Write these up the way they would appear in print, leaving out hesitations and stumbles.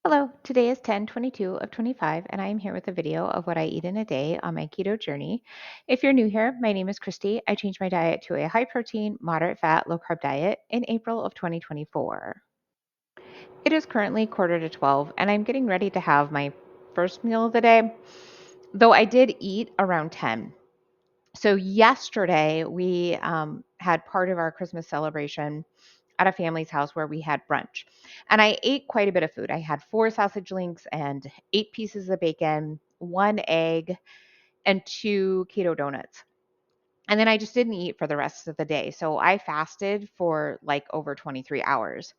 Hello, today is 10/22 of 25, and I am here with a video of what I eat in a day on my keto journey. If you're new here, my name is Christy. I changed my diet to a high protein, moderate fat, low carb diet in April of 2024. It is currently quarter to 12, and I'm getting ready to have my first meal of the day, though I did eat around 10. So, yesterday we had part of our Christmas celebration at a family's house where we had brunch. And I ate quite a bit of food. I had 4 sausage links and 8 pieces of bacon, 1 egg, and 2 keto donuts. And then I just didn't eat for the rest of the day. So I fasted for like over 23 hours.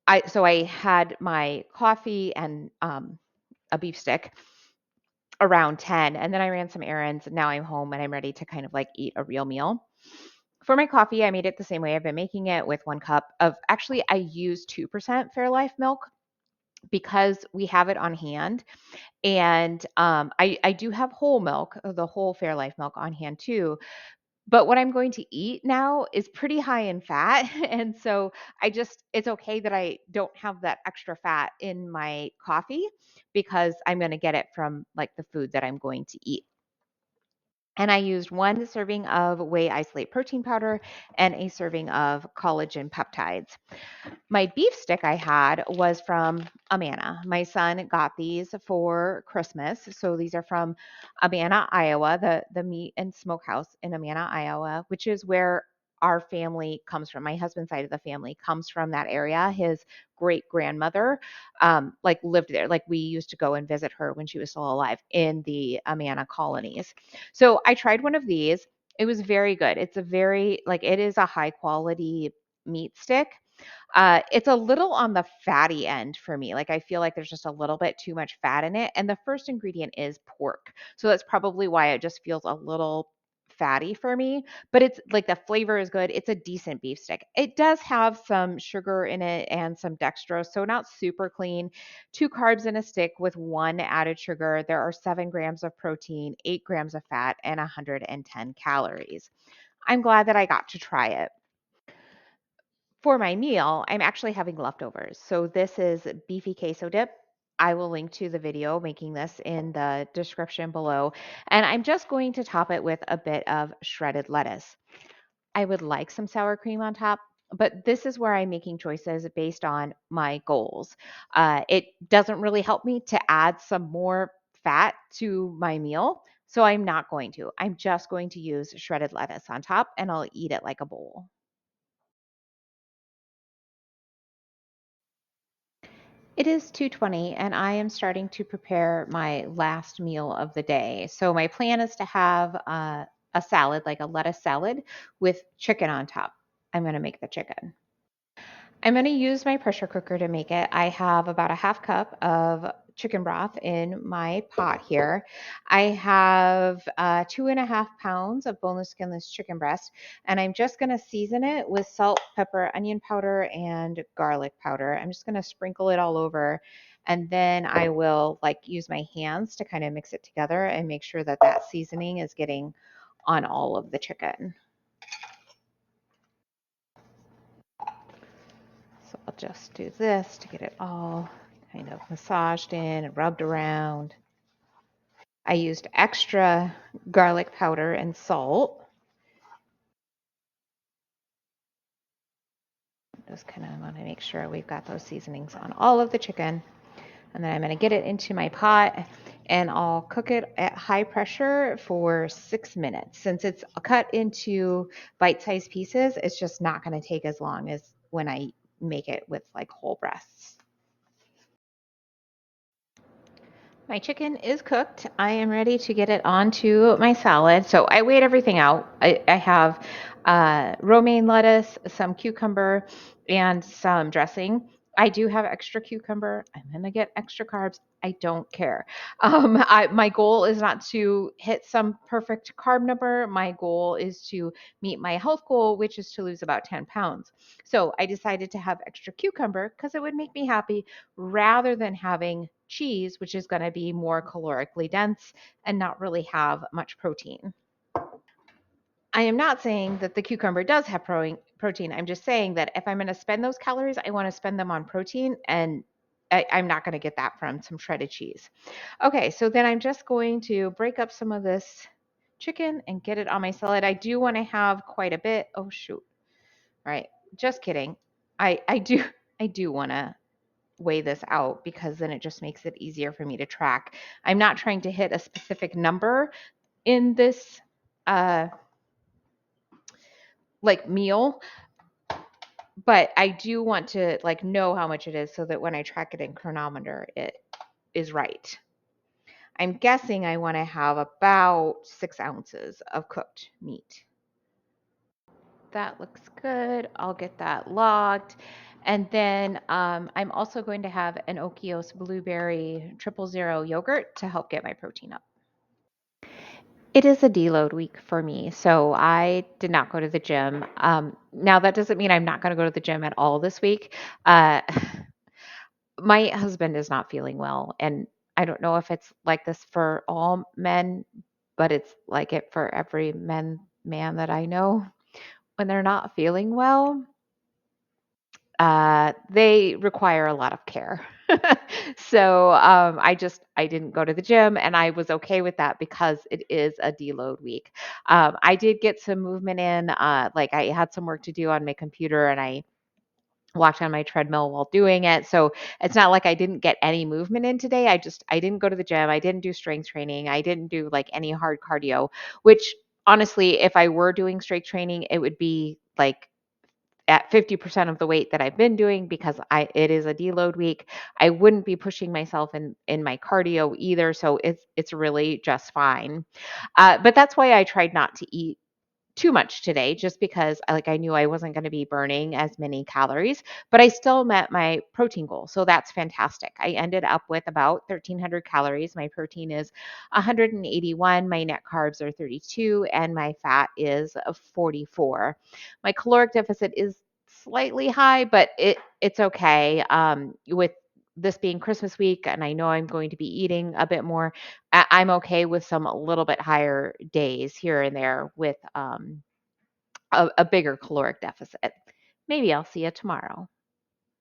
I had my coffee and a beef stick around 10, and then I ran some errands. Now I'm home and I'm ready to kind of like eat a real meal. For my coffee, I made it the same way I've been making it with 1 cup of actually, I use 2% Fairlife milk because we have it on hand. And I do have whole milk, the whole Fairlife milk on hand too. But what I'm going to eat now is pretty high in fat. And so it's okay that I don't have that extra fat in my coffee because I'm going to get it from like the food that I'm going to eat. And I used 1 serving of whey isolate protein powder and a serving of collagen peptides. My beef stick I had was from Amana. My son got these for Christmas. So these are from Amana, Iowa, the meat and smokehouse in Amana, Iowa, which is where our family comes from. My husband's side of the family comes from that area. His great grandmother like lived there. Like we used to go and visit her when she was still alive in the Amana colonies. So I tried one of these. It was very good. It's a very like it is a high quality meat stick. It's a little on the fatty end for me. Like I feel like there's just a little bit too much fat in it. And the first ingredient is pork. So that's probably why it just feels a little fatty for me. But it's like the flavor is good. It's a decent beef stick. It does have some sugar in it and some dextrose, so not super clean. 2 carbs in a stick with 1 added sugar. There are 7 grams of protein, 8 grams of fat, and 110 calories. I'm glad that I got to try it. For my meal, I'm actually having leftovers. So this is beefy queso dip. I will link to the video making this in the description below. And I'm just going to top it with a bit of shredded lettuce. I would like some sour cream on top, but this is where I'm making choices based on my goals. It doesn't really help me to add some more fat to my meal. So I'm not going to. I'm just going to use shredded lettuce on top and I'll eat it like a bowl. It is 2:20 and I am starting to prepare my last meal of the day. So my plan is to have a salad, like a lettuce salad with chicken on top. I'm going to make the chicken. I'm going to use my pressure cooker to make it. I have about a half cup of chicken broth in my pot here. I have 2.5 pounds of boneless, skinless chicken breast, and I'm just going to season it with salt, pepper, onion powder, and garlic powder. I'm just going to sprinkle it all over. And then I will like use my hands to kind of mix it together and make sure that that seasoning is getting on all of the chicken. So I'll just do this to get it all kind of massaged in and rubbed around. I used extra garlic powder and salt. Just kind of want to make sure we've got those seasonings on all of the chicken. And then I'm going to get it into my pot and I'll cook it at high pressure for 6 minutes. Since it's cut into bite-sized pieces, it's just not going to take as long as when I make it with like whole breasts. My chicken is cooked. I am ready to get it onto my salad. So I weighed everything out. I have romaine lettuce, some cucumber, and some dressing. I do have extra cucumber. I'm going to get extra carbs. I don't care. My goal is not to hit some perfect carb number. My goal is to meet my health goal, which is to lose about 10 pounds. So I decided to have extra cucumber because it would make me happy rather than having cheese, which is going to be more calorically dense and not really have much protein. I am not saying that the cucumber does have protein. I'm just saying that if I'm going to spend those calories, I want to spend them on protein and I'm not going to get that from some shredded cheese. Okay, so then I'm just going to break up some of this chicken and get it on my salad. I do want to have quite a bit. Oh shoot. All right, just kidding. I do I do want to weigh this out because then it just makes it easier for me to track. I'm not trying to hit a specific number in this uh like meal, but I do want to like know how much it is so that when I track it in Chronometer, it is right. I'm guessing I want to have about 6 ounces of cooked meat. That looks good. I'll get that logged. And then I'm also going to have an Okios blueberry 000 yogurt to help get my protein up. It is a deload week for me, so I did not go to the gym. Now that doesn't mean I'm not going to go to the gym at all this week. Uh, my husband is not feeling well, and I don't know if it's like this for all men, but it's like it for every man that I know. When they're not feeling well, they require a lot of care. So I didn't go to the gym, and I was okay with that because it is a deload week. I did get some movement in. Like I had some work to do on my computer, and I walked on my treadmill while doing it. So it's not like I didn't get any movement in today. I didn't go to the gym. I didn't do strength training. I didn't do like any hard cardio, which honestly, if I were doing strength training, it would be like at 50% of the weight that I've been doing because it is a deload week. I wouldn't be pushing myself in my cardio either, so it's really just fine. But that's why I tried not to eat too much today just because I knew I wasn't going to be burning as many calories, but I still met my protein goal. So that's fantastic. I ended up with about 1300 calories. My protein is 181, my net carbs are 32, and my fat is 44. My caloric deficit is slightly high, but it's okay. With this being Christmas week and I know I'm going to be eating a bit more, I'm okay with some a little bit higher days here and there with a bigger caloric deficit. Maybe I'll see you tomorrow.